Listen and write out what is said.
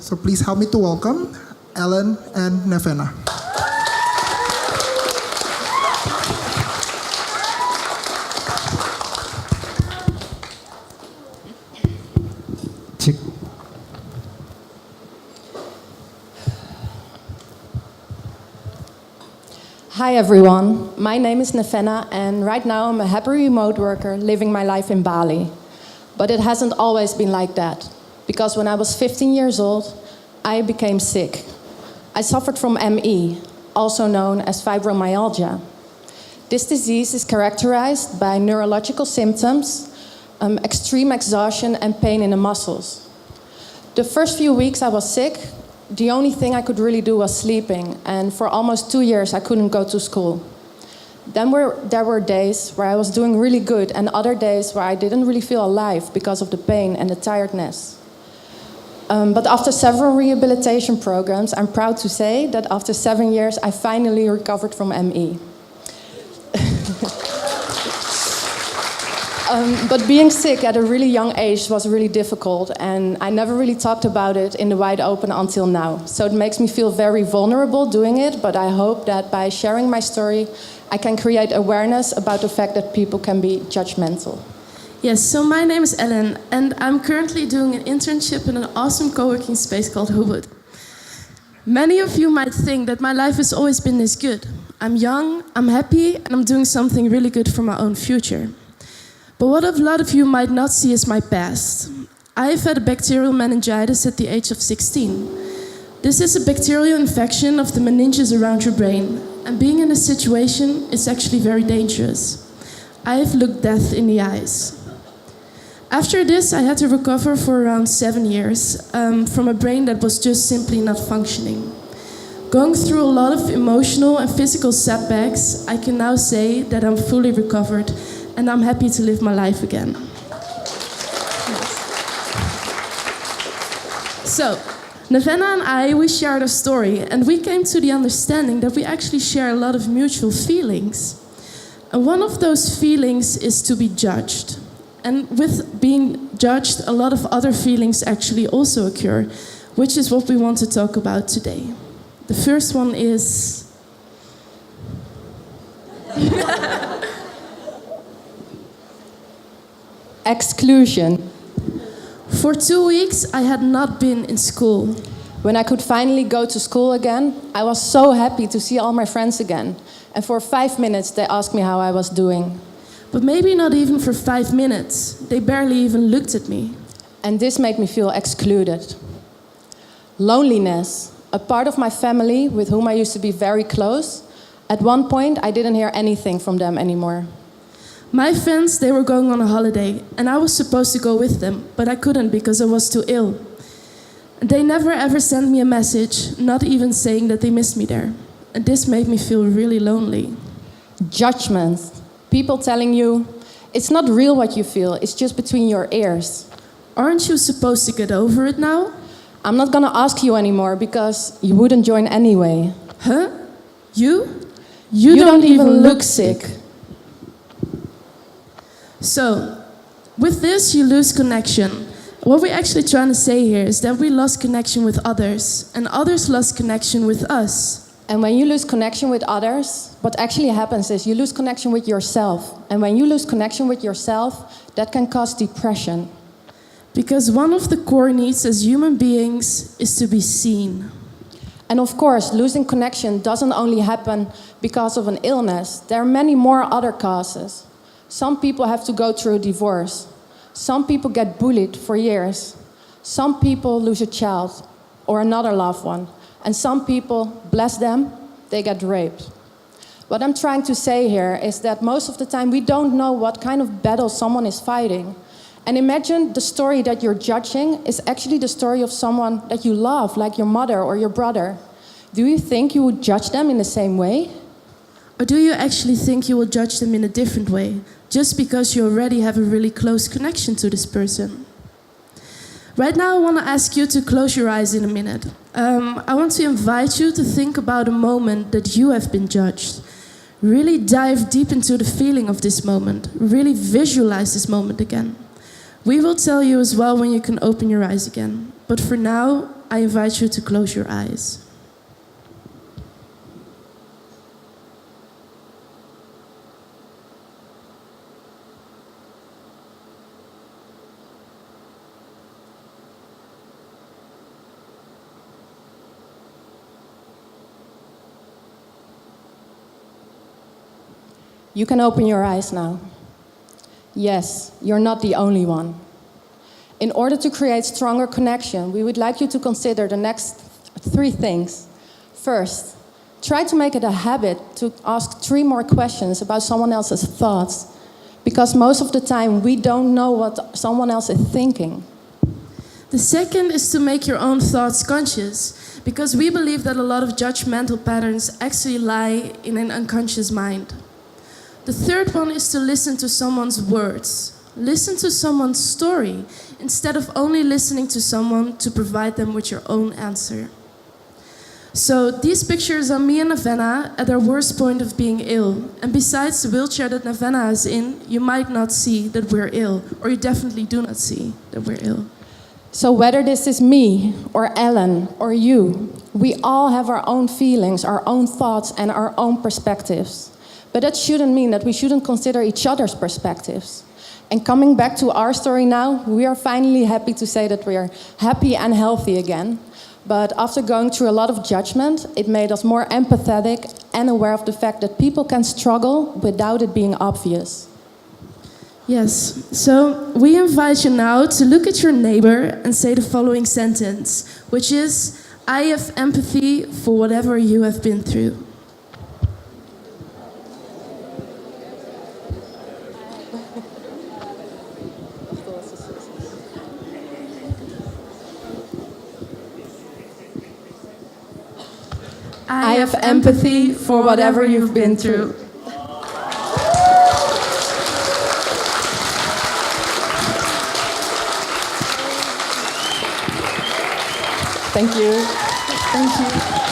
So please help me to welcome Ellen and Nevena. Hi everyone, my name is Nevena and right now I'm a happy remote worker living my life in Bali. But it hasn't always been like that, because when I was 15 years old, I became sick. I suffered from ME, also known as fibromyalgia. This disease is characterized by neurological symptoms, extreme exhaustion and pain in the muscles. The first few weeks I was sick, the only thing I could really do was sleeping, and for almost 2 years I couldn't go to school. Then there were days where I was doing really good and other days where I didn't really feel alive because of the pain and the tiredness. But after several rehabilitation programs, I'm proud to say that after 7 years I finally recovered from ME. But being sick at a really young age was really difficult, and I never really talked about it in the wide open until now. So it makes me feel very vulnerable doing it, but I hope that by sharing my story, I can create awareness about the fact that people can be judgmental. Yes, so my name is Ellen, and I'm currently doing an internship in an awesome co-working space called Hubud. Many of you might think that my life has always been this good. I'm young, I'm happy, and I'm doing something really good for my own future. But what a lot of you might not see is my past. I've had a bacterial meningitis at the age of 16. This is a bacterial infection of the meninges around your brain, and being in this situation is actually very dangerous. I've looked death in the eyes. After this, I had to recover for around 7 years from a brain that was just simply not functioning. Going through a lot of emotional and physical setbacks, I can now say that I'm fully recovered and I'm happy to live my life again. So, Nevena and I, we shared a story, and we came to the understanding that we actually share a lot of mutual feelings. And one of those feelings is to be judged. And with being judged, a lot of other feelings actually also occur, which is what we want to talk about today. The first one is... Exclusion. For 2 weeks, I had not been in school. When I could finally go to school again, I was so happy to see all my friends again. And for 5 minutes, they asked me how I was doing. But maybe not even for 5 minutes. They barely even looked at me. And this made me feel excluded. Loneliness. A part of my family with whom I used to be very close, at one point I didn't hear anything from them anymore. My friends, they were going on a holiday, and I was supposed to go with them, but I couldn't because I was too ill. They never ever sent me a message, not even saying that they missed me there. And this made me feel really lonely. Judgment. People telling you, it's not real what you feel, it's just between your ears. Aren't you supposed to get over it now? I'm not gonna ask you anymore because you wouldn't join anyway. Huh? You? You don't even look sick. So, with this you lose connection. What we're actually trying to say here is that we lost connection with others, and others lost connection with us. And when you lose connection with others, what actually happens is you lose connection with yourself. And when you lose connection with yourself, that can cause depression. Because one of the core needs as human beings is to be seen. And of course, losing connection doesn't only happen because of an illness. There are many more other causes. Some people have to go through a divorce. Some people get bullied for years. Some people lose a child or another loved one. And some people, bless them, they get raped. What I'm trying to say here is that most of the time we don't know what kind of battle someone is fighting. And imagine the story that you're judging is actually the story of someone that you love, like your mother or your brother. Do you think you would judge them in the same way? Or do you actually think you will judge them in a different way, just because you already have a really close connection to this person? Right now, I want to ask you to close your eyes in a minute. I want to invite you to think about a moment that you have been judged. Really dive deep into the feeling of this moment. Really visualize this moment again. We will tell you as well when you can open your eyes again. But for now, I invite you to close your eyes. You can open your eyes now. Yes, you're not the only one. In order to create stronger connection, we would like you to consider the next 3 things. First, try to make it a habit to ask 3 more questions about someone else's thoughts, because most of the time we don't know what someone else is thinking. The second is to make your own thoughts conscious, because we believe that a lot of judgmental patterns actually lie in an unconscious mind. The third one is to listen to someone's words. Listen to someone's story instead of only listening to someone to provide them with your own answer. So these pictures are me and Nevena at our worst point of being ill. And besides the wheelchair that Nevena is in, you might not see that we're ill, or you definitely do not see that we're ill. So whether this is me or Ellen or you, we all have our own feelings, our own thoughts and our own perspectives. But that shouldn't mean that we shouldn't consider each other's perspectives. And coming back to our story now, we are finally happy to say that we are happy and healthy again. But after going through a lot of judgment, it made us more empathetic and aware of the fact that people can struggle without it being obvious. Yes, so we invite you now to look at your neighbor and say the following sentence, which is, I have empathy for whatever you have been through. I have empathy for whatever you've been through. Thank you. Thank you.